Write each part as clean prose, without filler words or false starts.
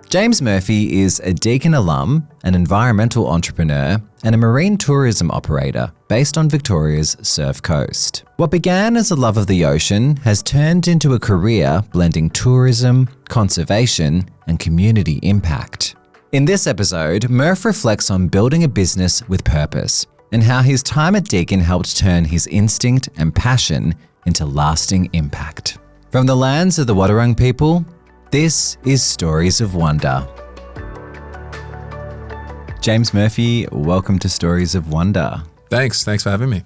James Murphy is a Deakin alum, an environmental entrepreneur, and a marine tourism operator based on Victoria's Surf Coast. What began as a love of the ocean has turned into a career blending tourism, conservation, and community impact. In this episode, Murph reflects on building a business with purpose and how his time at Deakin helped turn his instinct and passion into lasting impact. From the lands of the Wadawurrung people, this is Stories of Wonder. James Murphy, welcome to Stories of Wonder. Thanks for having me.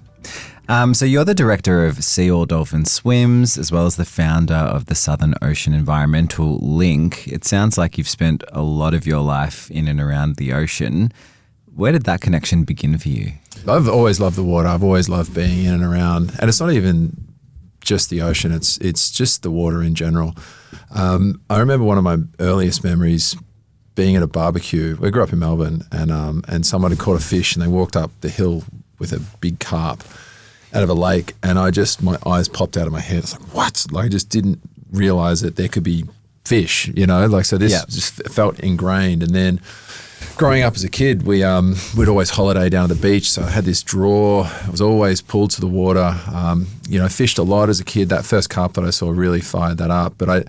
So you're the director of Sea All Dolphin Swims, as well as the founder of the Southern Ocean Environmental Link. It sounds like you've spent a lot of your life in and around the ocean. Where did that connection begin for you? I've always loved the water. I've always loved being in and around. And it's not even just the ocean. It's just the water in general. I remember one of my earliest memories being at a barbecue. We grew up in Melbourne, and someone had caught a fish, and they walked up the hill with a big carp out of a lake, and my eyes popped out of my head. It's like, what? Like, I just didn't realize that there could be fish, so this just felt ingrained. And then growing up as a kid, we'd always holiday down to the beach. So I had this draw. I was always pulled to the water. I fished a lot as a kid. That first carp that I saw really fired that up. But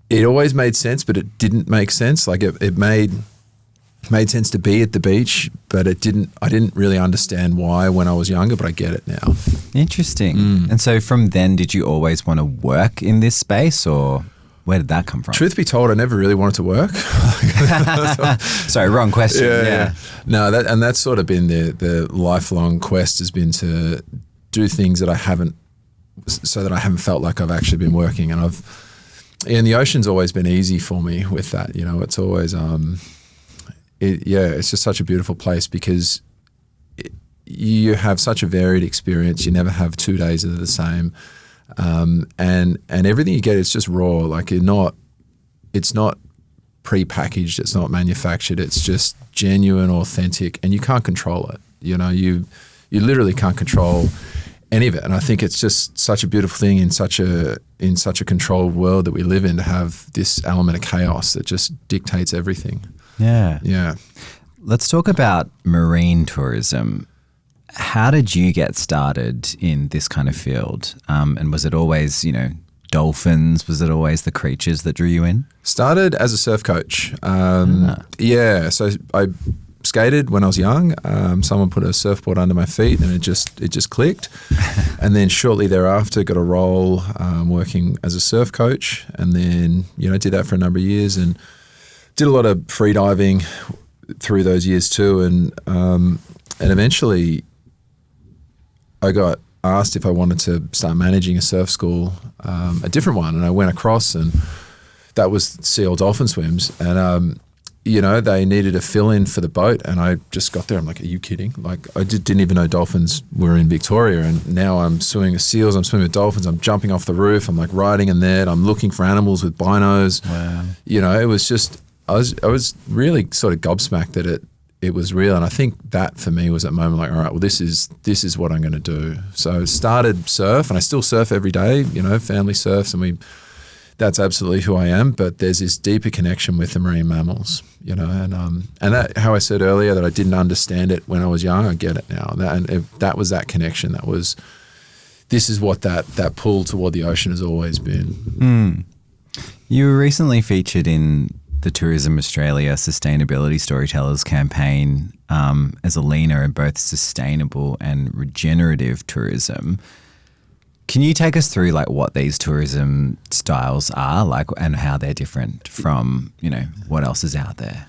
it always made sense, but it didn't make sense. Like it made sense to be at the beach, but I didn't really understand why when I was younger, but I get it now. Interesting. And so from then, did you always want to work in this space, or where did that come from? Truth be told, I never really wanted to work. Sorry, wrong question. Yeah. No, that's sort of been the lifelong quest, has been to do things that I haven't felt like I've actually been working. And the ocean's always been easy for me with that. It's always, it's just such a beautiful place because you have such a varied experience. You never have 2 days that are the same. And everything you get is just raw. Like it's not pre-packaged. It's not manufactured. It's just genuine, authentic, and you can't control it. You literally can't control any of it. And I think it's just such a beautiful thing in such a controlled world that we live in, to have this element of chaos that just dictates everything. Yeah. Yeah. Let's talk about marine tourism. How did you get started in this kind of field? And was it always, dolphins? Was it always the creatures that drew you in? Started as a surf coach. Yeah. So I skated when I was young. Someone put a surfboard under my feet, and it just clicked. And then shortly thereafter got a role working as a surf coach, and then did that for a number of years, and did a lot of free diving through those years too. And eventually I got asked if I wanted to start managing a surf school, a different one, and I went across, and that was Sea All Dolphin Swims, and they needed a fill-in for the boat, and I just got there. I'm like, are you kidding? Like, I didn't even know dolphins were in Victoria, and now I'm swimming with seals, I'm swimming with dolphins, I'm jumping off the roof, I'm like riding in there, I'm looking for animals with binos. Wow. It was just, I was really sort of gobsmacked that it was real, and I think that for me was that moment, like, all right, well, this is what I'm going to do. So I started surf, and I still surf every day. Family surfs, and that's absolutely who I am. But there's this deeper connection with the marine mammals, and that, how I said earlier that I didn't understand it when I was young, I get it now. That was that connection. This is what that pull toward the ocean has always been. You were recently featured in the Tourism Australia Sustainability Storytellers campaign as a leader in both sustainable and regenerative tourism. Can you take us through what these tourism styles are, and how they're different from, what else is out there?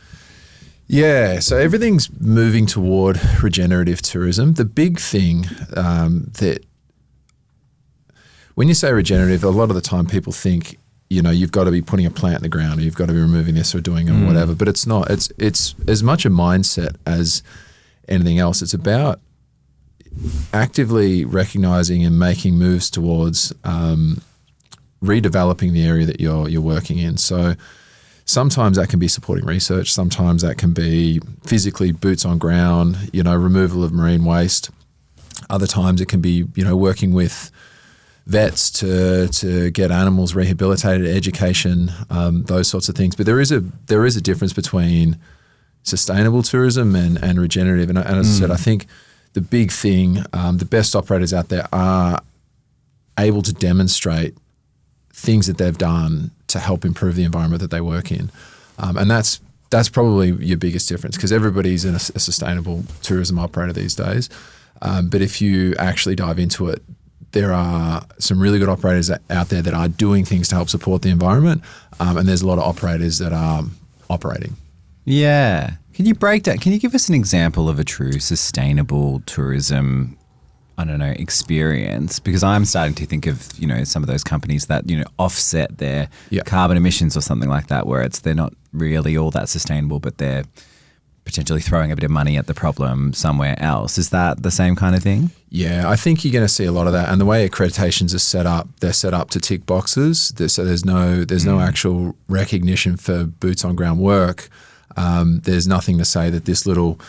Yeah, so everything's moving toward regenerative tourism. The big thing that when you say regenerative, a lot of the time people think, you've got to be putting a plant in the ground, or you've got to be removing this or doing or whatever, but it's not. It's as much a mindset as anything else. It's about actively recognizing and making moves towards redeveloping the area that you're working in. So sometimes that can be supporting research. Sometimes that can be physically boots on ground, removal of marine waste. Other times it can be, working with vets to get animals rehabilitated, education, those sorts of things. But there is a difference between sustainable tourism and regenerative. And as I said, I think the big thing, the best operators out there are able to demonstrate things that they've done to help improve the environment that they work in. And that's probably your biggest difference, because everybody's a sustainable tourism operator these days. But if you actually dive into it, there are some really good operators out there that are doing things to help support the environment. And there's a lot of operators that are operating. Yeah. Can you break down, can you give us an example of a true sustainable tourism, I don't know, experience? Because I'm starting to think of, some of those companies that, offset their carbon emissions or something like that, where they're not really all that sustainable, but they're potentially throwing a bit of money at the problem somewhere else. Is that the same kind of thing? Yeah, I think you're going to see a lot of that. And the way accreditations are set up, they're set up to tick boxes. So there's no actual recognition for boots on ground work. There's nothing to say that this little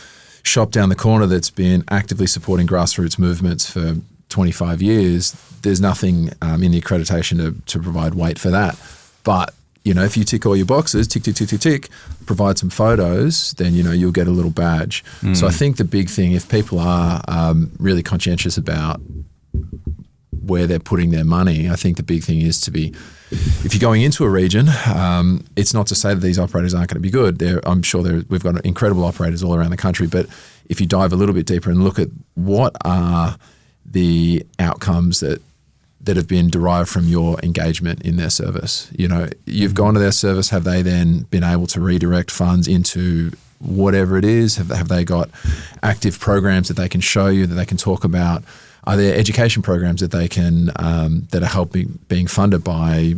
shop down the corner that's been actively supporting grassroots movements for 25 years, there's nothing in the accreditation to provide weight for that. But if you tick all your boxes, tick, tick, tick, tick, tick, provide some photos, then, you'll get a little badge. So I think the big thing, if people are really conscientious about where they're putting their money, I think the big thing is to be, if you're going into a region, it's not to say that these operators aren't going to be good. I'm sure we've got incredible operators all around the country, but if you dive a little bit deeper and look at what are the outcomes that have been derived from your engagement in their service. You've gone to their service. Have they then been able to redirect funds into whatever it is? Have they got active programs that they can show you, that they can talk about? Are there education programs that they can that are helping being funded by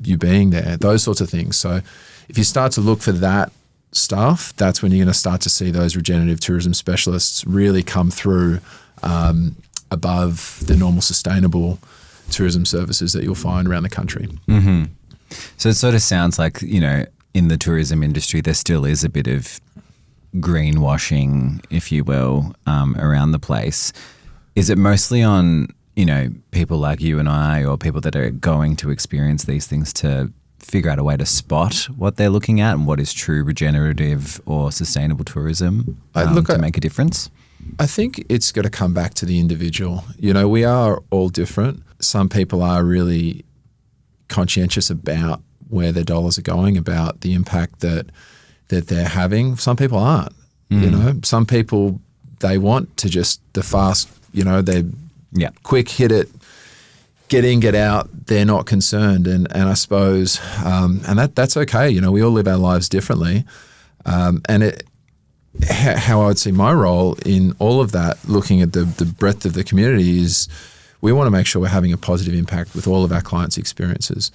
you being there? Those sorts of things. So if you start to look for that stuff, that's when you're going to start to see those regenerative tourism specialists really come through above the normal sustainable tourism services that you'll find around the country. Mm-hmm. So it sort of sounds like, in the tourism industry, there still is a bit of greenwashing, if you will, around the place. Is it mostly on, people like you and I, or people that are going to experience these things, to figure out a way to spot what they're looking at and what is true regenerative or sustainable tourism to make a difference? I think it's got to come back to the individual. We are all different. Some people are really conscientious about where their dollars are going, about the impact that they're having. Some people aren't. Some people, they want to just the fast, they quick hit it, get in, get out. They're not concerned. And I suppose, and that's okay. We all live our lives differently. And how I would see my role in all of that, looking at the breadth of the community, is we want to make sure we're having a positive impact with all of our clients' experiences.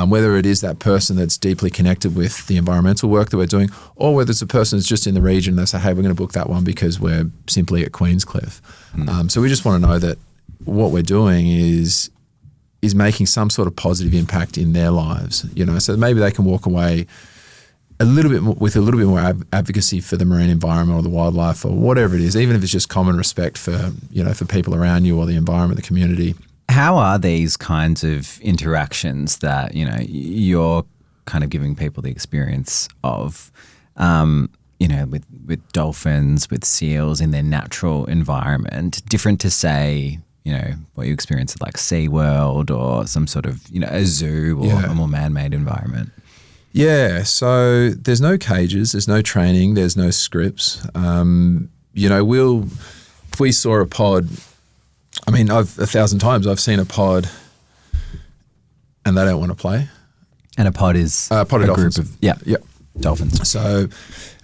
Whether it is that person that's deeply connected with the environmental work that we're doing, or whether it's a person that's just in the region and they say, hey, we're going to book that one because we're simply at Queenscliff. So we just want to know that what we're doing is making some sort of positive impact in their lives. So maybe they can walk away a little bit more advocacy for the marine environment or the wildlife or whatever it is, even if it's just common respect for people around you or the environment, the community. How are these kinds of interactions that, you're kind of giving people the experience of, with dolphins, with seals in their natural environment, different to, say, what you experience at like SeaWorld or some sort of, a zoo or a more man-made environment? Yeah, so there's no cages, there's no training, there's no scripts. If we saw a pod, I've 1,000 times I've seen a pod and they don't want to play. And a pod is a dolphins. Group of dolphins. So,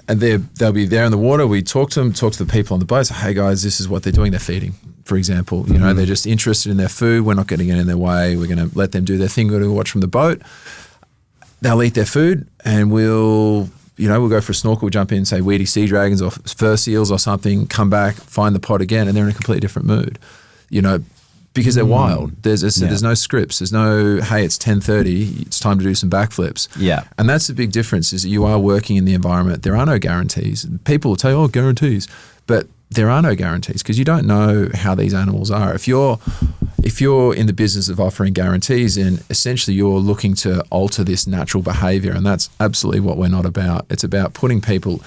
and they'll be there in the water. We talk to them, talk to the people on the boat. Say, hey guys, this is what they're doing. They're feeding, for example. They're just interested in their food. We're not getting it in their way. We're going to let them do their thing. We're going to watch from the boat. They'll eat their food, and we'll go for a snorkel, we'll jump in, say weedy sea dragons or fur seals or something, come back, find the pod again, and they're in a completely different mood, because they're wild. There's no scripts. There's no, hey, it's 10:30, it's time to do some backflips. Yeah. And that's the big difference, is that you are working in the environment. There are no guarantees. People will tell you, guarantees. But there are no guarantees, because you don't know how these animals are. If if you're in the business of offering guarantees, and essentially you're looking to alter this natural behavior, and that's absolutely what we're not about. It's about putting people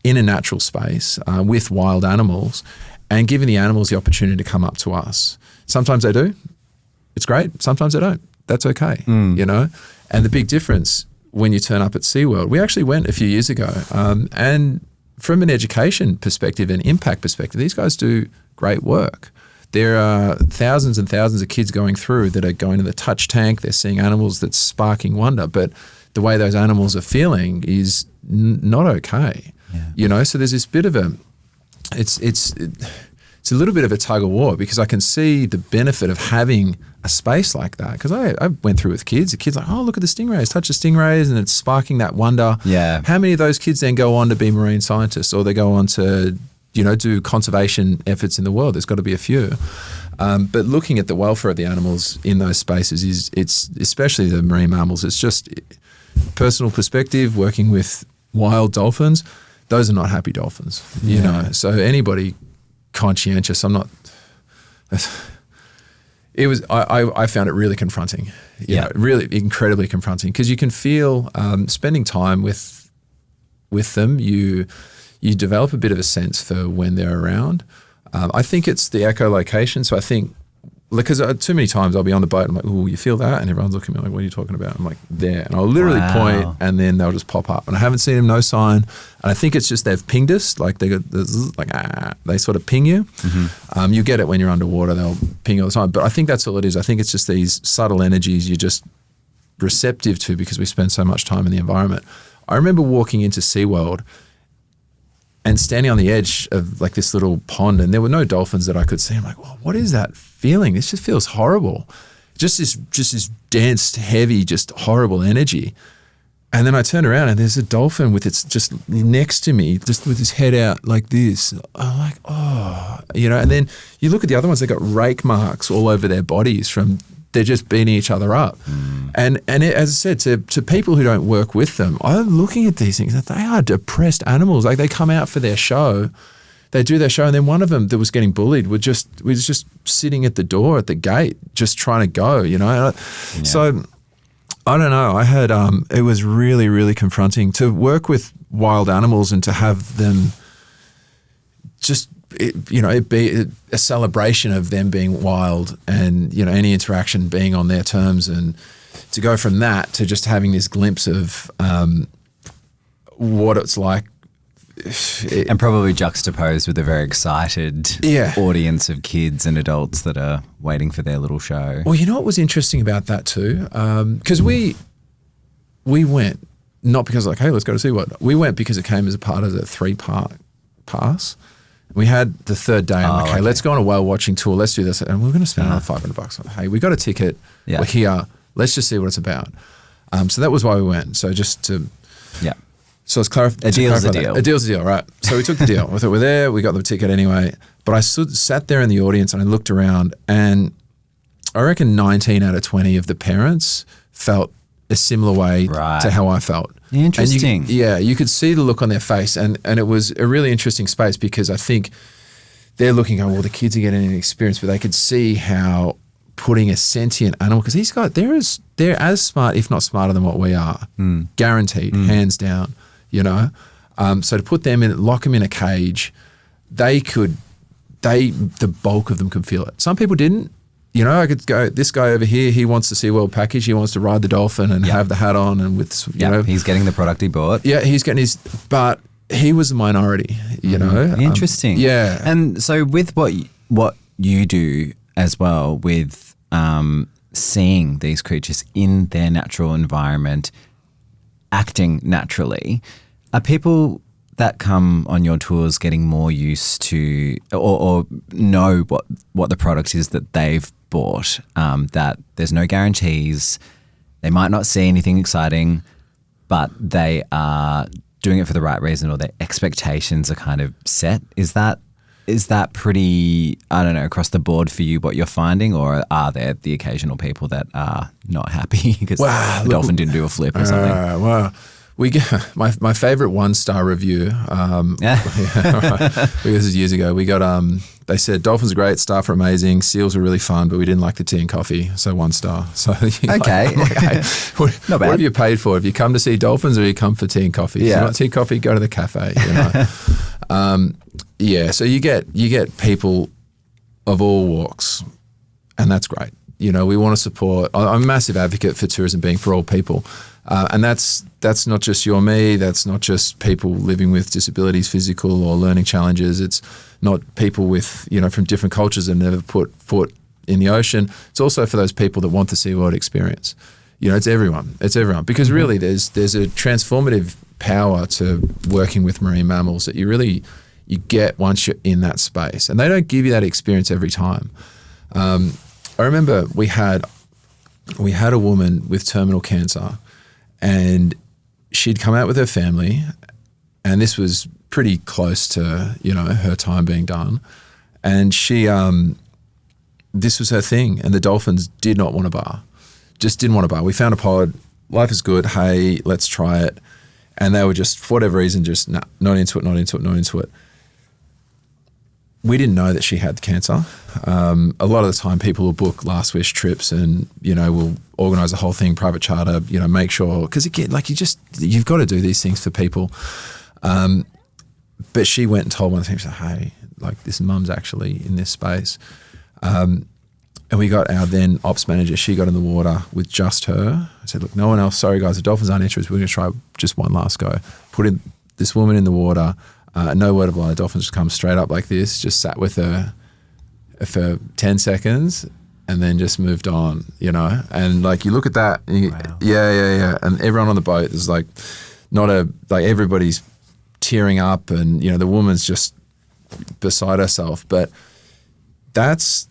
in a natural space with wild animals and giving the animals the opportunity to come up to us. Sometimes they do. It's great. Sometimes they don't. That's okay, you know? And the big difference when you turn up at SeaWorld, we actually went a few years ago, and from an education perspective and impact perspective, these guys do great work. There are thousands and thousands of kids going through that are going to the touch tank. They're seeing animals that's sparking wonder, but the way those animals are feeling is not okay. You know, so there's this bit of it's a little bit of a tug of war, because I can see the benefit of having a space like that. Because I went through with kids. The kids like, oh, look at the stingrays, touch the stingrays, and it's sparking that wonder. Yeah. How many of those kids then go on to be marine scientists, or they go on to, you know, do conservation efforts in the world? There's got to be a few. But looking at the welfare of the animals in those spaces it's especially the marine mammals. It's just personal perspective, working with wild dolphins. Those are not happy dolphins, you know. So anybody conscientious, I'm not. It was. I found it really confronting. You know, really incredibly confronting, because you can feel spending time with them. You develop a bit of a sense for when they're around. I think it's the echolocation. So I think, because too many times I'll be on the boat and I'm like, oh, you feel that? And everyone's looking at me like, what are you talking about? I'm like, there. And I'll literally point, and then they'll just pop up. And I haven't seen them, no sign. And I think it's just they've pinged us. Like they got like, they sort of ping you. Mm-hmm. You get it when you're underwater. They'll ping you all the time. But I think that's all it is. I think it's just these subtle energies you're just receptive to because we spend so much time in the environment. I remember walking into SeaWorld and standing on the edge of like this little pond, and there were no dolphins that I could see. I'm like, well, what is that feeling? This just feels horrible. Just this dense, heavy, just horrible energy. And then I turned around and there's a dolphin with its just next to me, just with his head out like this. I'm like, oh, you know. And then you look at the other ones; they got rake marks all over their bodies from they're just beating each other up. And as I said, to people who don't work with them, I'm looking at these things that they are depressed animals. Like they come out for their show, they do their show, and then one of them that was getting bullied was just sitting at the door at the gate, just trying to go, you know. So I don't know. I had it was really, really confronting to work with wild animals and to have them just, it be a celebration of them being wild and, you know, any interaction being on their terms, and to go from that to just having this glimpse of what it's like. And probably juxtaposed with a very excited audience of kids and adults that are waiting for their little show. Well, you know what was interesting about that too? Because we went, not because like, hey, let's go to SeaWorld. We went because it came as a part of the 3-part pass. We had the third day, I'm like, hey, let's go on a whale watching tour. Let's do this. And we're going to spend another $500. Hey, we got a ticket. Yeah. We're here. Let's just see what it's about. So that was why we went. So just to... Yeah. So it's clarify. A deal's a deal. A deal's a deal, right? So we took the deal. We thought we're there. We got the ticket anyway. But I sat there in the audience and I looked around, and I reckon 19 out of 20 of the parents felt a similar way to how I felt. Interesting. And you could see the look on their face, and it was a really interesting space, because I think they're looking, oh, well, the kids are getting an experience, but they could see how putting a sentient animal, because these guys, they're as smart, if not smarter than what we are, guaranteed, hands down, you know. So to put them in, lock them in a cage, the bulk of them could feel it. Some people didn't. You know, I could go, this guy over here, he wants the SeaWorld package. He wants to ride the dolphin and have the hat on, and with, you know. He's getting the product he bought. Yeah, he's getting his, but he was the minority, you know. Interesting. Yeah. And so with what you do as well with seeing these creatures in their natural environment, acting naturally, are people that come on your tours getting more used to or know what the product is that they've bought, that there's no guarantees, they might not see anything exciting, but they are doing it for the right reason, or their expectations are kind of set? Is that pretty, I don't know, across the board for you what you're finding, or are there the occasional people that are not happy because the dolphin didn't do a flip or something? Well, We get my favorite 1-star review. This is years ago. We got they said dolphins are great, staff are amazing, seals are really fun, but we didn't like the tea and coffee, so 1 star. So okay, what have you paid for? Have you come to see dolphins or you come for tea and coffee? Yeah. If you want tea and coffee, go to the cafe. So you get people of all walks, and that's great. We want to support. I'm a massive advocate for tourism being for all people. And that's not just you or me. That's not just people living with disabilities, physical or learning challenges. It's not people with, from different cultures that never put foot in the ocean. It's also for those people that want the SeaWorld experience. It's everyone. It's everyone. Because really there's a transformative power to working with marine mammals that you get once you're in that space. And they don't give you that experience every time. I remember we had a woman with terminal cancer. And she'd come out with her family, and this was pretty close to, her time being done. And she, this was her thing. And the dolphins did not want a bar, just didn't want a bar. We found a pod, life is good, hey, let's try it. And they were just, for whatever reason, just not into it. We didn't know that she had cancer. A lot of the time people will book last wish trips and, we'll organise the whole thing, private charter, make sure, because again, you've got to do these things for people. But she went and told one of the things, hey, this mum's actually in this space. And we got our then ops manager, she got in the water with just her. I said, look, no one else, sorry guys, the dolphins aren't interested. We're going to try just one last go. Put in this woman in the water. No word of lie, the dolphins just come straight up like this, just sat with her for 10 seconds and then just moved on, And you look at that, and wow. Yeah. And everyone on the boat is everybody's tearing up and, the woman's just beside herself. But that's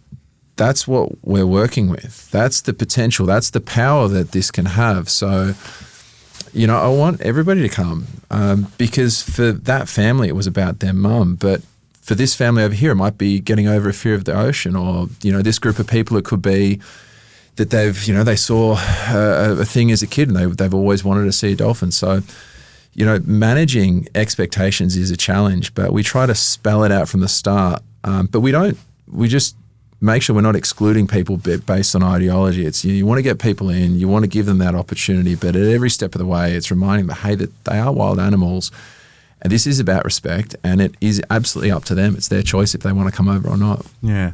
what we're working with. That's the potential. That's the power that this can have. So, I want everybody to come because for that family, it was about their mum. But for this family over here, it might be getting over a fear of the ocean, or, this group of people, it could be that they saw a thing as a kid and they've always wanted to see a dolphin. So, managing expectations is a challenge, but we try to spell it out from the start. But we just make sure we're not excluding people based on ideology. It's you want to get people in, you want to give them that opportunity, but at every step of the way, it's reminding them, hey, that they are wild animals, and this is about respect, and it is absolutely up to them. It's their choice if they want to come over or not. Yeah,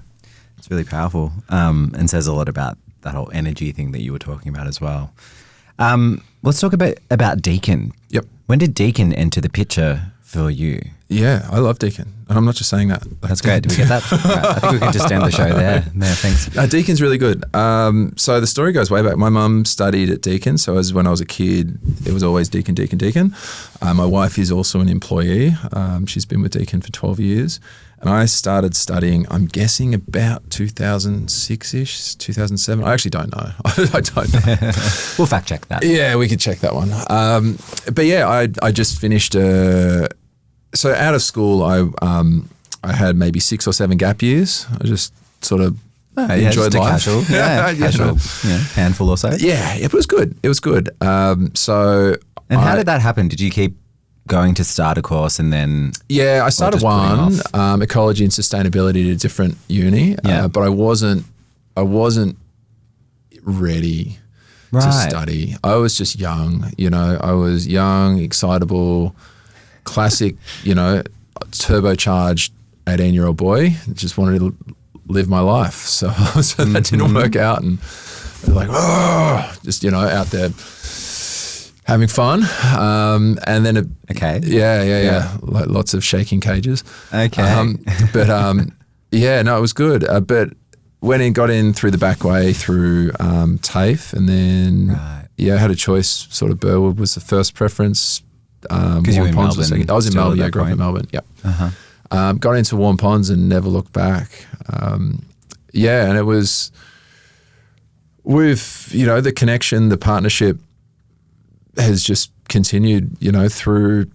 it's really powerful, and says a lot about that whole energy thing that you were talking about as well. Let's talk about Deakin. Yep. When did Deakin enter the picture for you? Yeah, I love Deakin. And I'm not just saying that. That's great. Did we get that? Right, I think we can just end the show there. No, thanks. Deakin's really good. So the story goes way back. My mum studied at Deakin. So when I was a kid, it was always Deakin. My wife is also an employee. She's been with Deakin for 12 years. And I started studying, I'm guessing about 2006-ish, 2007. I actually don't know. I don't know. We'll fact check that. Yeah, we could check that one. But yeah, I just finished so out of school, I had maybe 6 or 7 gap years. I just sort of enjoyed life. Casual, casual, handful or so. Yeah, it was good. It was good. How did that happen? Did you keep going to start a course and then? Yeah, I started one, ecology and sustainability at a different uni, but I wasn't ready to study. I was just young. I was young, excitable. Classic, turbocharged 18-year-old boy, just wanted to live my life. So that didn't work out, and just out there having fun. And then lots of shaking cages. Okay, it was good. But got in through the back way through TAFE, and then had a choice. Sort of Burwood was the first preference. Because you were in Melbourne. I was in Melbourne. I grew up in Melbourne. Yep. Got into warm ponds and never looked back. And it was with the connection, the partnership has just continued. Through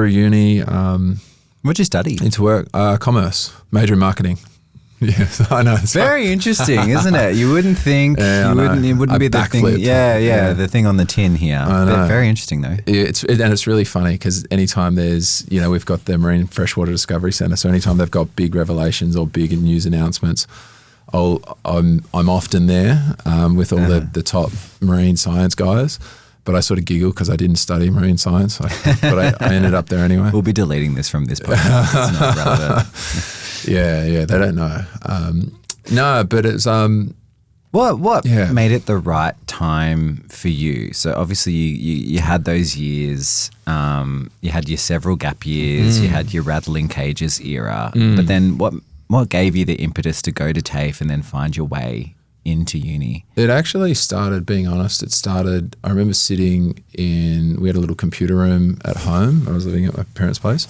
uni. What'd you study? Into work, commerce, major in marketing. Yes, I know. It's Very interesting, isn't it? You wouldn't think Yeah, I know. it wouldn't A be the thing. backflip. Yeah, the thing on the tin here. I know. Very interesting though. It's really funny because anytime there's, we've got the Marine Freshwater Discovery Centre, so anytime they've got big revelations or big news announcements, I'm often there with all the top marine science guys. But I sort of giggle because I didn't study marine science, but I ended up there anyway. We'll be deleting this from this podcast. It's not relevant. Yeah, they don't know. No, but it's What Yeah. made it the right time for you? So obviously you had those years, you had your several gap years, you had your rattling cages era, but then what gave you the impetus to go to TAFE and then find your way into uni? It actually started, being honest, I remember we had a little computer room at home. I was living at my parents' place.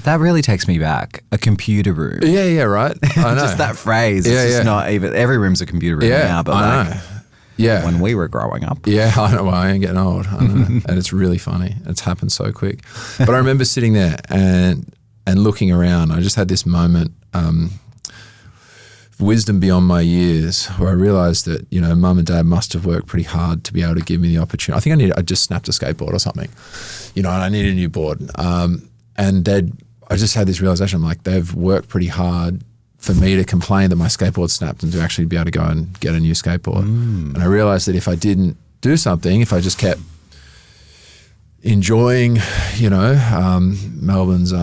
That really takes me back. A computer room. Yeah, right. I know. Just that phrase. Yeah, It's just yeah. not even, every room's a computer room now, but I like know. Yeah. when we were growing up. Yeah, I know. Well, I ain't getting old. I know. And it's really funny. It's happened so quick. But I remember sitting there and looking around. I just had this moment, wisdom beyond my years, where I realized that, mum and dad must have worked pretty hard to be able to give me the opportunity. I think I just snapped a skateboard or something, and I needed a new board. And I just had this realization. I'm like, they've worked pretty hard for me to complain that my skateboard snapped and to actually be able to go and get a new skateboard. And I realized that if I didn't do something, if I just kept enjoying, Melbourne's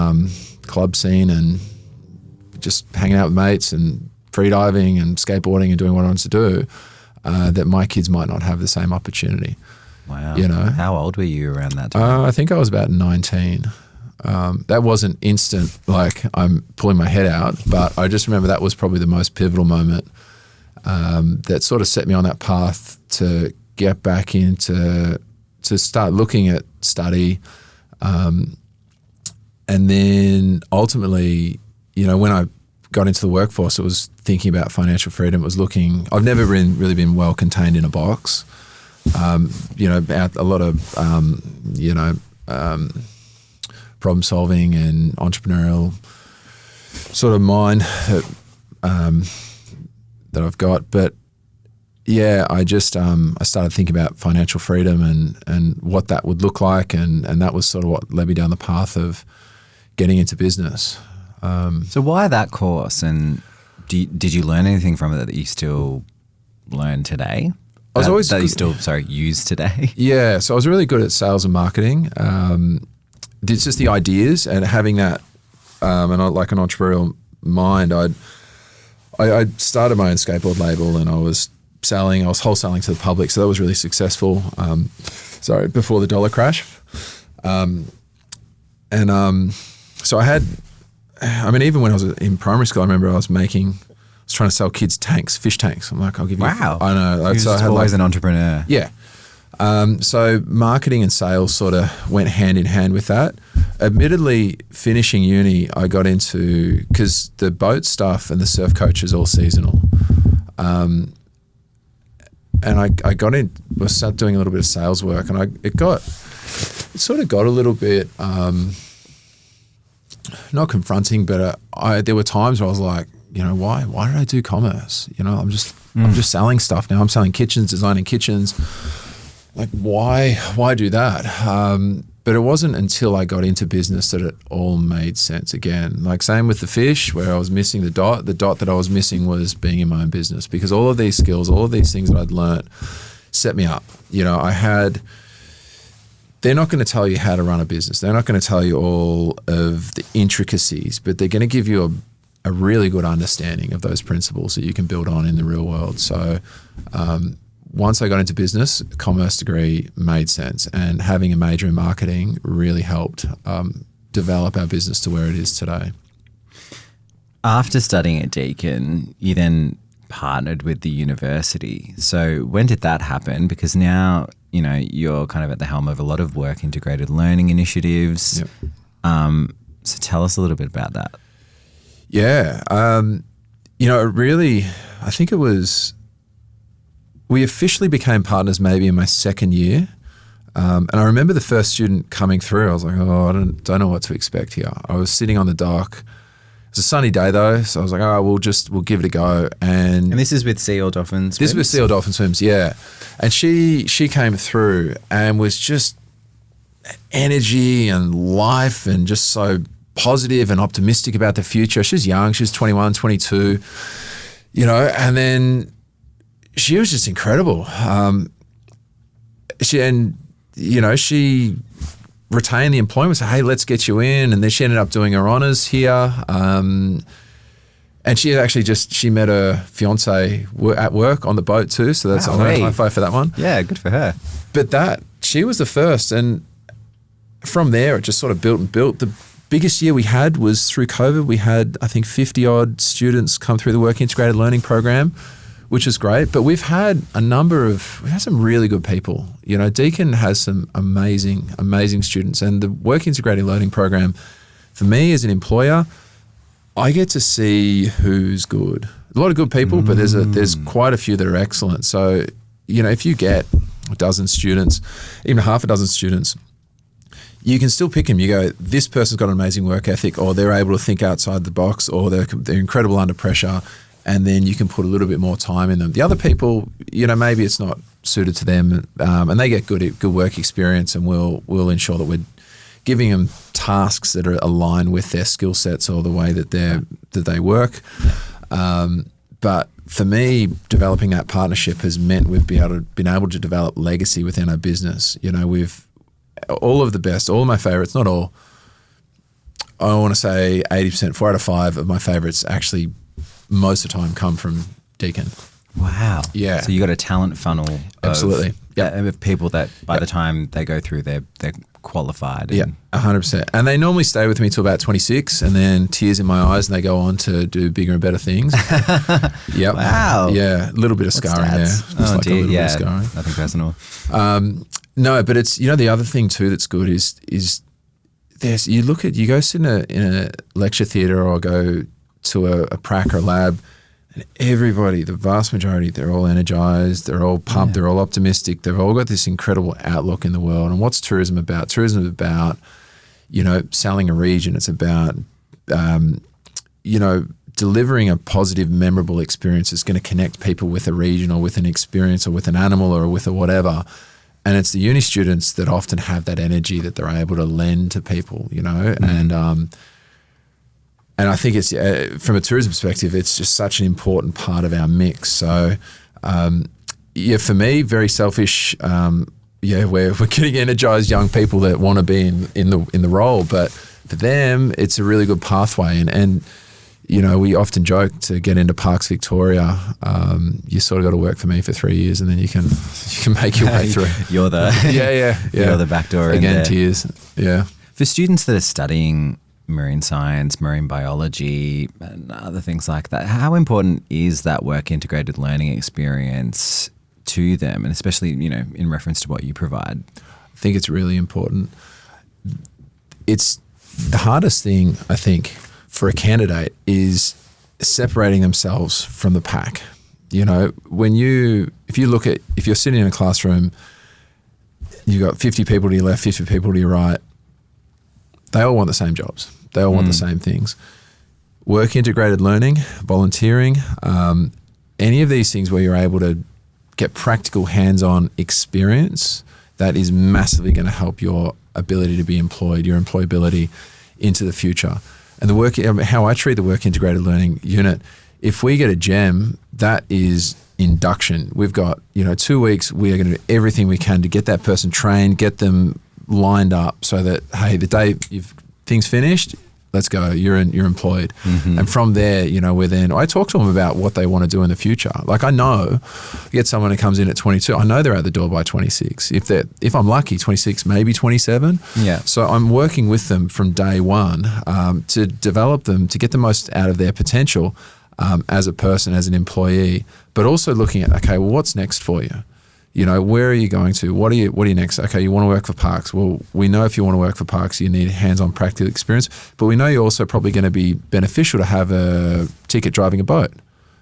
club scene and just hanging out with mates and freediving and skateboarding and doing what I wanted to do, that my kids might not have the same opportunity. Wow. You know? How old were you around that time? I think I was about 19. That wasn't instant, like I'm pulling my head out, but I just remember that was probably the most pivotal moment that sort of set me on that path to get back to start looking at study. And then ultimately, when I got into the workforce, it was thinking about financial freedom. It was I've never really been well contained in a box. A lot of, problem solving and entrepreneurial sort of mind that I've got. But yeah, I just, I started thinking about financial freedom and what that would look like. And that was sort of what led me down the path of getting into business. So why that course? And did you learn anything from it that you still learn today? I was always you still use today. Yeah, so I was really good at sales and marketing. It's just the ideas and having that, like an entrepreneurial mind. I started my own skateboard label and I was wholesaling to the public, so that was really successful. Before the dollar crash, so I had. Even when I was in primary school, I remember I was trying to sell kids fish tanks. I'm like, I'll give you. Wow. I know. You're always an entrepreneur. Yeah. So marketing and sales sort of went hand in hand with that. Admittedly, finishing uni, I got into, because the boat stuff and the surf coach is all seasonal. And I got in, I started doing a little bit of sales work, and it sort of got a little bit, not confronting, but there were times where I was like, why did I do commerce? I'm just selling stuff now. I'm selling kitchens, designing kitchens. Like, why do that? But it wasn't until I got into business that it all made sense again. Like, same with the fish, where I was missing the dot. The dot that I was missing was being in my own business, because all of these skills, all of these things that I'd learnt set me up. They're not going to tell you how to run a business. They're not going to tell you all of the intricacies, but they're going to give you a really good understanding of those principles that you can build on in the real world. So once I got into business, commerce degree made sense, and having a major in marketing really helped develop our business to where it is today. After studying at Deakin, you then partnered with the university. So when did that happen? Because now, you're kind of at the helm of a lot of work integrated learning initiatives. Yep. So tell us a little bit about that. Yeah. I think we officially became partners maybe in my second year. And I remember the first student coming through, I was like, I don't know what to expect here. I was sitting on the dock. It's a sunny day though, so I was like, oh, we'll give it a go. And this is with sea or dolphin swims? This is with sea or dolphin swims, yeah. And she came through and was just energy and life and just so positive and optimistic about the future. She was young, she was 21, 22, and then she was just incredible. She retained the employment, said, hey, let's get you in. And then she ended up doing her honours here. And she actually she met her fiance at work on the boat too. So that's a high five for that one. Yeah, good for her. But she was the first. And from there, it just sort of built and built. The biggest year we had was through COVID. We had, I think, 50 odd students come through the Work Integrated Learning program, which is great. But we've had some really good people. Deakin has some amazing students. And the Work Integrated Learning program, for me as an employer, I get to see who's good. A lot of good people, but there's quite a few that are excellent. So, if you get a dozen students, even half a dozen students, you can still pick them. You go, this person's got an amazing work ethic, or they're able to think outside the box, or they're incredible under pressure. And then you can put a little bit more time in them. The other people, maybe it's not suited to them, and they get good work experience, and we'll ensure that we're giving them tasks that are aligned with their skill sets or the way that they work. But for me, developing that partnership has meant we've been able to develop legacy within our business. We've all of the best, all of my favorites, not all. I want to say 80%, 4 out of 5 of my favorites actually most of the time come from Deakin. Wow. Yeah. So you got a talent funnel. Absolutely. Of people that by the time they go through, they're qualified. Yeah, 100%. And they normally stay with me till about 26, and then tears in my eyes, and they go on to do bigger and better things. Yep. Wow. Yeah, a little bit of scarring there. Oh dear, a little bit of scarring. Nothing personal. No, but it's the other thing too that's good is you go sit in a lecture theatre or go to a prac or a lab, and everybody, the vast majority, they're all energized, they're all pumped, they're all optimistic, they've all got this incredible outlook in the world. And what's tourism about? Tourism is about, selling a region. It's about, delivering a positive, memorable experience that's going to connect people with a region or with an experience or with an animal or with a whatever. And it's the uni students that often have that energy that they're able to lend to people, and I think it's from a tourism perspective, it's just such an important part of our mix. So, for me, very selfish. We're getting energized young people that want to be in the role, but for them, it's a really good pathway. And we often joke to get into Parks Victoria. You sort of got to work for me for 3 years, and then you can make your way through. You're the You're the back door again. Tears. Yeah. For students that are studying marine science, marine biology, and other things like that, how important is that work integrated learning experience to them, and especially in reference to what you provide? I think it's really important. It's the hardest thing, I think, for a candidate is separating themselves from the pack. If you're sitting in a classroom, you've got 50 people to your left, 50 people to your right, they all want the same jobs. They all want the same things. Work integrated learning, volunteering, any of these things where you're able to get practical hands-on experience, that is massively going to help your ability to be employed, your employability into the future. And how I treat the work integrated learning unit, if we get a gem, that is induction. We've got 2 weeks. We are going to do everything we can to get that person trained, get them lined up, so that the day things finished, let's go. You're employed, and from there, I talk to them about what they want to do in the future. Like I get someone who comes in at 22. I know they're out the door by 26. If I'm lucky, 26, maybe 27. Yeah. So I'm working with them from day one to develop them to get the most out of their potential as a person, as an employee, but also looking at what's next for you. Where are you going to? What are you next? Okay, you want to work for Parks. Well, we know if you want to work for Parks, you need hands-on practical experience, but we know you're also probably going to be beneficial to have a ticket driving a boat.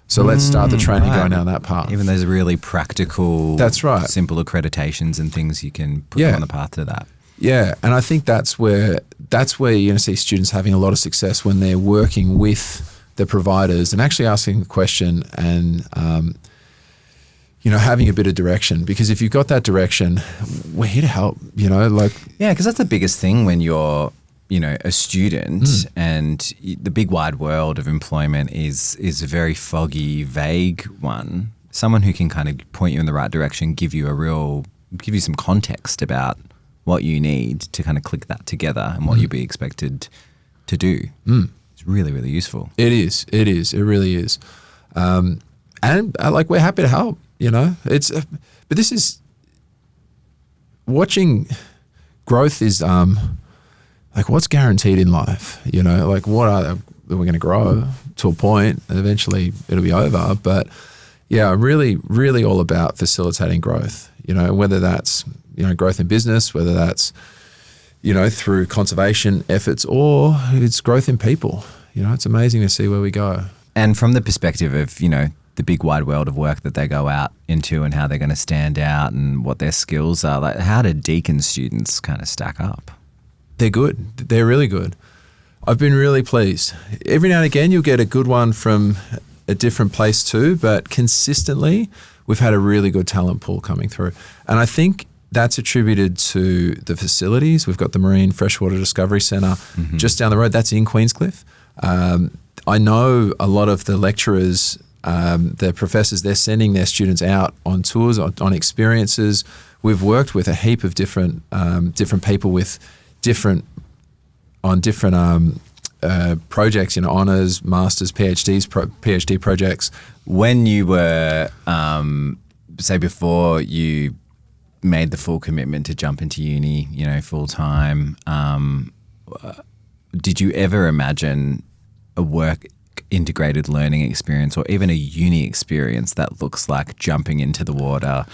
So let's start the training going down that path. Even those really practical, that's right, simple accreditations and things you can put them on the path to that. Yeah, and I think that's where that's where you're going to see students having a lot of success when they're working with the providers and actually asking a question and, having a bit of direction. Because if you've got that direction, we're here to help, Yeah, because that's the biggest thing when you're, a student and the big wide world of employment is a very foggy, vague one. Someone who can kind of point you in the right direction, give you some context about what you need to kind of click that together and what you'll be expected to do. It's really, really useful. It is. It really is. And we're happy to help, but this is watching growth is, what's guaranteed in life, what are we're going to grow to a point and eventually it'll be over. But yeah, I'm really, really all about facilitating growth, whether that's, growth in business, whether that's, through conservation efforts or it's growth in people. It's amazing to see where we go. And from the perspective of, the big wide world of work that they go out into and how they're going to stand out and what their skills are, how do Deakin students kind of stack up? They're good. They're really good. I've been really pleased. Every now and again, you'll get a good one from a different place too, but consistently, we've had a really good talent pool coming through. And I think that's attributed to the facilities. We've got the Marine Freshwater Discovery Centre just down the road. That's in Queenscliff. I know a lot of the lecturers, the professors, they're sending their students out on tours, on experiences. We've worked with a heap of different people with different projects, honours, masters, PhD projects. When you were, say before you made the full commitment to jump into uni, full time, did you ever imagine a work integrated learning experience or even a uni experience that looks like jumping into the water,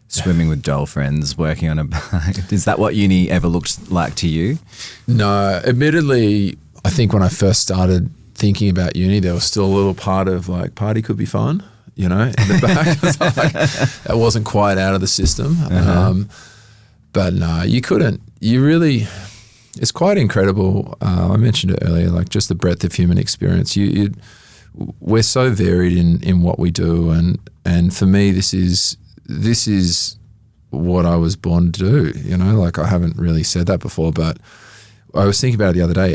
swimming with dolphins, working on a boat? Is that what uni ever looked like to you? No, admittedly, I think when I first started thinking about uni, there was still a little part of party could be fun, in the back. That wasn't quite out of the system. But no, you couldn't. It's quite incredible. I mentioned it earlier, just the breadth of human experience. We're so varied in what we do, and for me, this is what I was born to do. I haven't really said that before, but I was thinking about it the other day.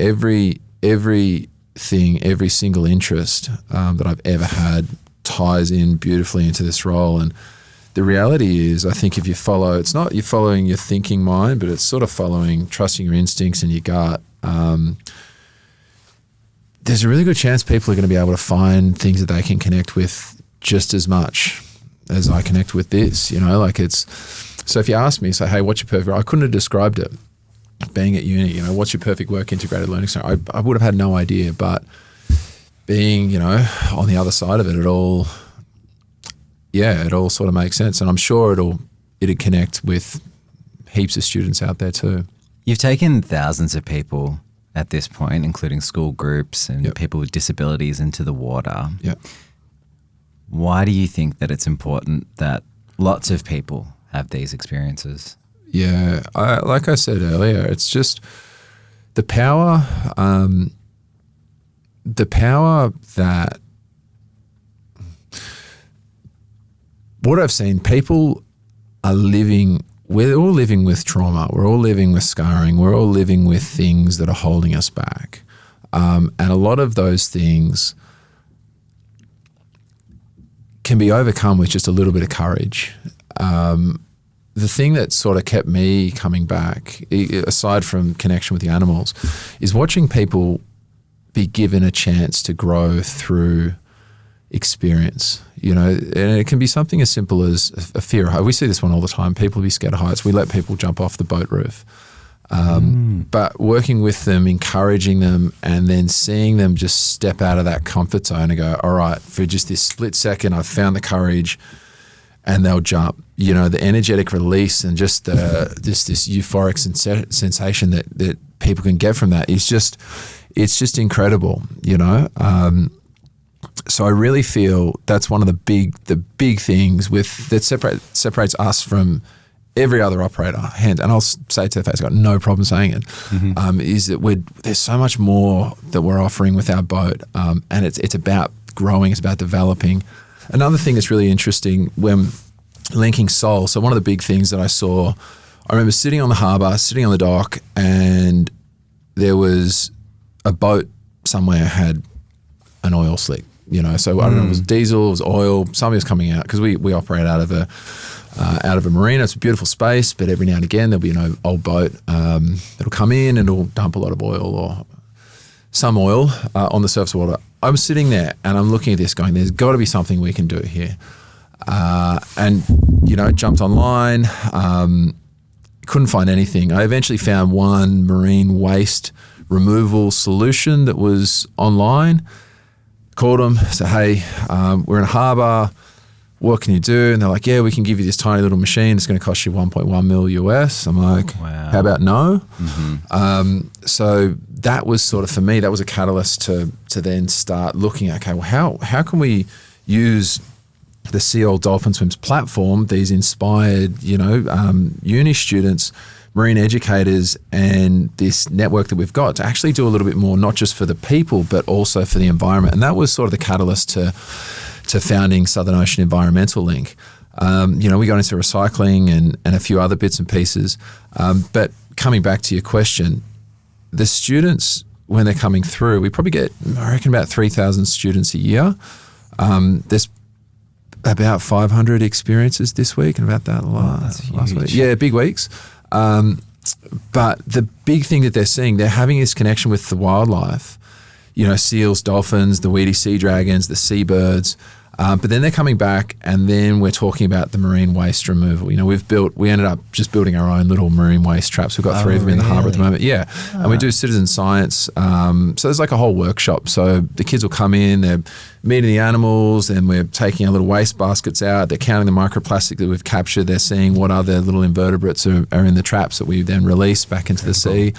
Every single interest that I've ever had ties in beautifully into this role. And the reality is, I think if you follow, it's not you're following your thinking mind, but it's sort of trusting your instincts and your gut. There's a really good chance people are going to be able to find things that they can connect with just as much as I connect with this, so if you ask me, say, hey, what's your perfect, I couldn't have described it being at uni, what's your perfect work integrated learning center? I would have had no idea, but being, on the other side of it, it all sort of makes sense. And I'm sure it'd connect with heaps of students out there too. You've taken thousands of people at this point, including school groups and people with disabilities, into the water. Yep. Why do you think that it's important that lots of people have these experiences? Yeah, like I said earlier, it's just the power that what I've seen, people are living, we're all living with trauma, we're all living with scarring, we're all living with things that are holding us back. And a lot of those things can be overcome with just a little bit of courage. The thing that sort of kept me coming back, aside from connection with the animals, is watching people be given a chance to grow through experience, and it can be something as simple as a fear of heights. We see this one all the time. People be scared of heights. We let people jump off the boat roof. But working with them, encouraging them, and then seeing them just step out of that comfort zone and go, all right, for just this split second, I've found the courage, and they'll jump. The energetic release and just this euphoric sensation that people can get from that is it's just incredible, So I really feel that's one of the big things that separates us from every other operator, and I'll say to their face, I've got no problem saying it, is that there's so much more that we're offering with our boat, and it's about growing, it's about developing. Another thing that's really interesting when linking soul, so one of the big things that I saw, I remember sitting on the harbour, sitting on the dock, and there was a boat somewhere had an oil slick, so I don't know, it was diesel, it was oil, something was coming out, because we operate out of a marina. It's a beautiful space, but every now and again there'll be an old boat that'll come in and it'll dump a lot of oil or some oil on the surface water. I'm sitting there and I'm looking at this going, there's got to be something we can do here. And jumped online, couldn't find anything. I eventually found one marine waste removal solution that was online. Called them, said, hey, we're in a harbour, what can you do? And they're like, yeah, we can give you this tiny little machine. It's going to cost you 1.1 mil US. I'm like, wow. How about no? So that was sort of, for me, that was a catalyst to then start looking at, okay, well, how can we use the Sea Oil Dolphin Swims platform, these inspired, uni students, marine educators, and this network that we've got to actually do a little bit more, not just for the people, but also for the environment. And that was sort of the catalyst to founding Southern Ocean Environmental Link. We got into recycling and a few other bits and pieces. But coming back to your question, the students, when they're coming through, we probably get, I reckon, about 3,000 students a year. There's about 500 experiences this week and about that last week. Yeah, big weeks. But the big thing that they're seeing, they're having this connection with the wildlife, seals, dolphins, the weedy sea dragons, the seabirds. But then they're coming back, and then we're talking about the marine waste removal. We ended up just building our own little marine waste traps. We've got 3 of them in the harbour at the moment. Yeah. And we do citizen science. So there's like a whole workshop. So the kids will come in, they're meeting the animals, and we're taking our little waste baskets out. They're counting the microplastic that we've captured. They're seeing what other little invertebrates are in the traps that we then release back into the sea.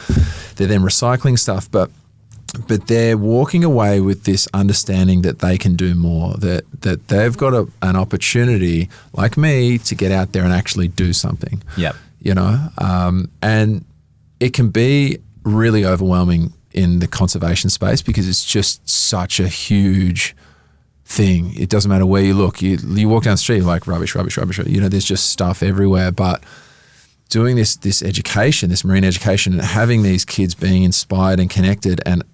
They're then recycling stuff. But they're walking away with this understanding that they can do more, that they've got an opportunity, like me, to get out there and actually do something. Yep. And it can be really overwhelming in the conservation space because it's just such a huge thing. It doesn't matter where you look. You walk down the street, you're like rubbish. There's just stuff everywhere. But doing this education, this marine education, and having these kids being inspired and connected and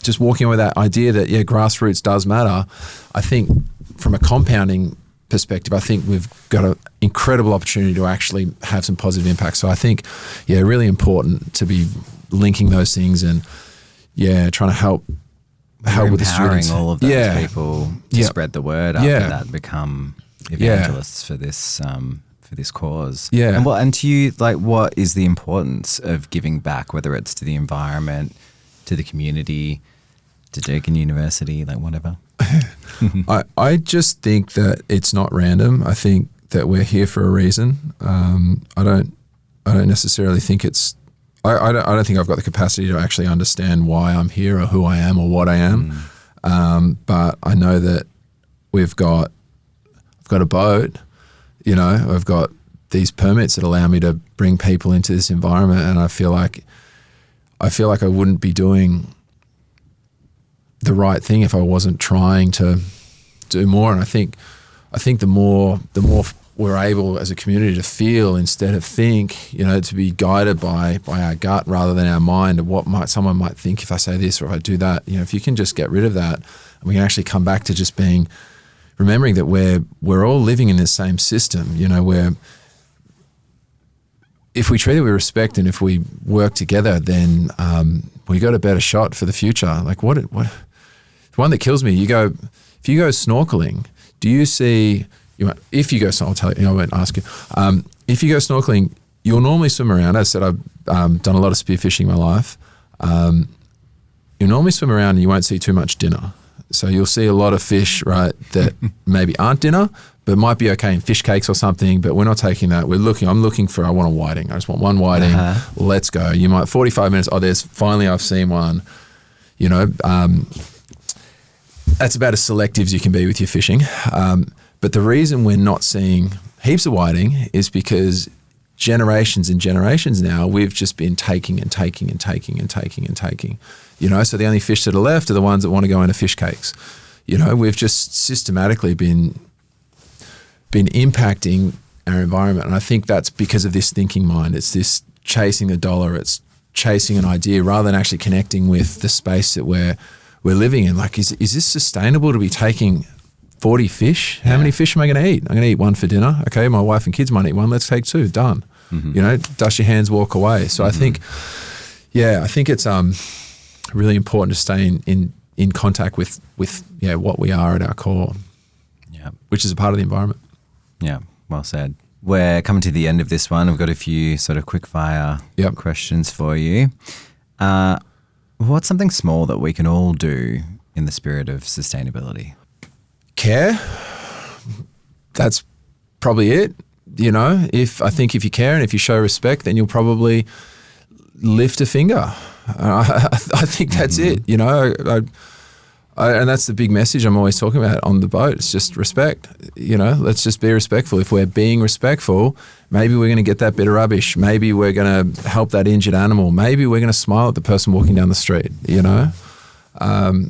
just walking with that idea that, grassroots does matter. I think from a compounding perspective, I think we've got an incredible opportunity to actually have some positive impact. So I think, really important to be linking those things and, trying to help with the students. Empowering all of those people to spread the word after that, become evangelists for this cause. Yeah. And to you, what is the importance of giving back, whether it's to the environment, to the community, to Deakin University, whatever? I just think that it's not random. I think that we're here for a reason. I don't necessarily think it's. I don't think I've got the capacity to actually understand why I'm here or who I am or what I am. But I know that I've got a boat. I've got these permits that allow me to bring people into this environment, and I feel like I wouldn't be doing the right thing if I wasn't trying to do more. And I think the more we're able as a community to feel instead of think, to be guided by our gut rather than our mind of what someone might think if I say this or if I do that. If you can just get rid of that, and we can actually come back to just remembering that we're all living in this same system. Where if we treat it with respect and if we work together, then we got a better shot for the future. The one that kills me, if you go snorkeling, do you see? If you go, I'll tell you. I won't ask you. If you go snorkeling, you'll normally swim around. As I said, I've done a lot of spearfishing in my life. You normally swim around and you won't see too much dinner. So you'll see a lot of fish, right, that maybe aren't dinner, but might be okay in fish cakes or something, but we're not taking that. I want a whiting. I just want one whiting. Let's go. You might, 45 minutes, I've seen one. That's about as selective as you can be with your fishing. But the reason we're not seeing heaps of whiting is because generations and generations now, we've just been taking and taking and taking and taking and taking. So the only fish that are left are the ones that want to go into fish cakes. We've just systematically been impacting our environment. And I think that's because of this thinking mind. It's this chasing the dollar. It's chasing an idea rather than actually connecting with the space that we're living in. Like, is this sustainable to be taking 40 fish? How many fish am I going to eat? I'm going to eat one for dinner. Okay, my wife and kids might eat one. Let's take 2. Done. Dust your hands, walk away. So I think it's really important to stay in contact with what we are at our core, which is a part of the environment. Yeah, well said. We're coming to the end of this one. We've got a few sort of quick fire questions for you. What's something small that we can all do in the spirit of sustainability? Care. That's probably it. If you care and if you show respect, then you'll probably lift a finger. I think that's it. And that's the big message I'm always talking about on the boat. It's just respect. Let's just be respectful. If we're being respectful, maybe we're going to get that bit of rubbish. Maybe we're going to help that injured animal. Maybe we're going to smile at the person walking down the street. I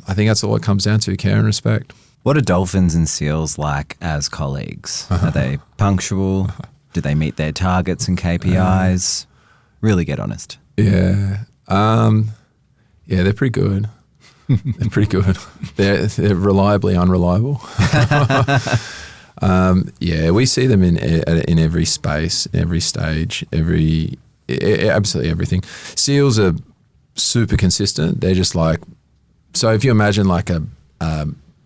think that's all it comes down to: care and respect. What are dolphins and seals like as colleagues? Are they punctual? Do they meet their targets and KPIs? Really get honest. Yeah. They're pretty good. They're pretty good. They're reliably unreliable. We see them in every space, every stage, absolutely everything. Seals are super consistent. They're just like, so if you imagine like a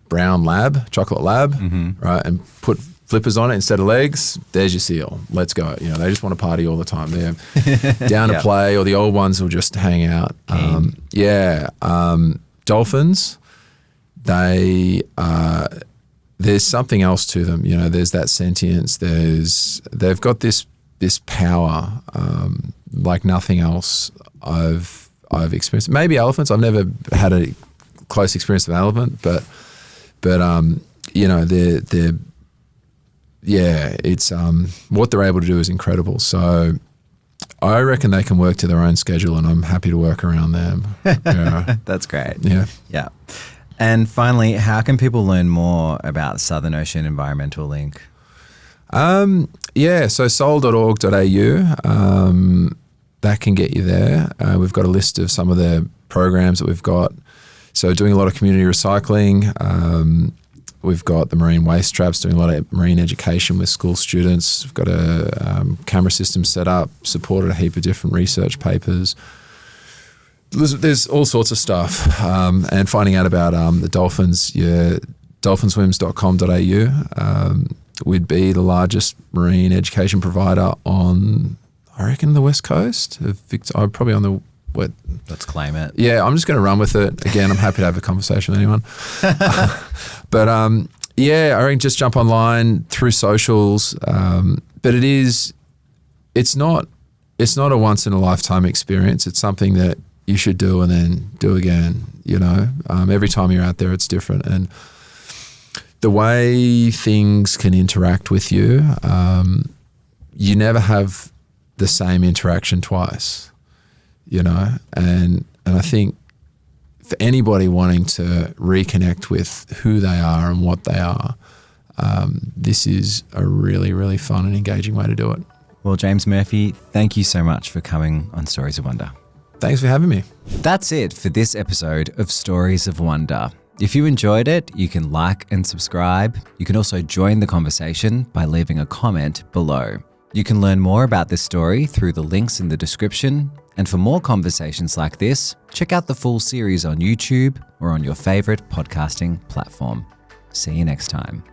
brown lab, chocolate lab, right, and put flippers on it instead of legs, there's your seal. Let's go. They just want to party all the time. They're down to play, or the old ones will just hang out. Dolphins, there's something else to them. There's that sentience. They've got this power like nothing else I've experienced. Maybe elephants. I've never had a close experience with an elephant, but it's what they're able to do is incredible. So I reckon they can work to their own schedule, and I'm happy to work around them. Yeah. That's great. Yeah. Yeah. And finally, how can people learn more about Southern Ocean Environmental Link? So soul.org.au, that can get you there. We've got a list of some of the programs that we've got. So doing a lot of community recycling. We've got the marine waste traps, doing a lot of marine education with school students. We've got a camera system set up, supported a heap of different research papers. There's all sorts of stuff. And finding out about the dolphins, dolphinswims.com.au. We'd be the largest marine education provider on, I reckon, the West Coast. Probably on the... Let's claim it. Yeah, I'm just going to run with it. Again, I'm happy to have a conversation with anyone. But I reckon just jump online through socials. But it's not a once in a lifetime experience. It's something that you should do and then do again. Every time you're out there, it's different. And the way things can interact with you, you never have the same interaction twice. And I think for anybody wanting to reconnect with who they are and what they are, this is a really, really fun and engaging way to do it. Well, James Murphy, thank you so much for coming on Stories of Wonder. Thanks for having me. That's it for this episode of Stories of Wonder. If you enjoyed it, you can like and subscribe. You can also join the conversation by leaving a comment below. You can learn more about this story through the links in the description. And for more conversations like this, check out the full series on YouTube or on your favorite podcasting platform. See you next time.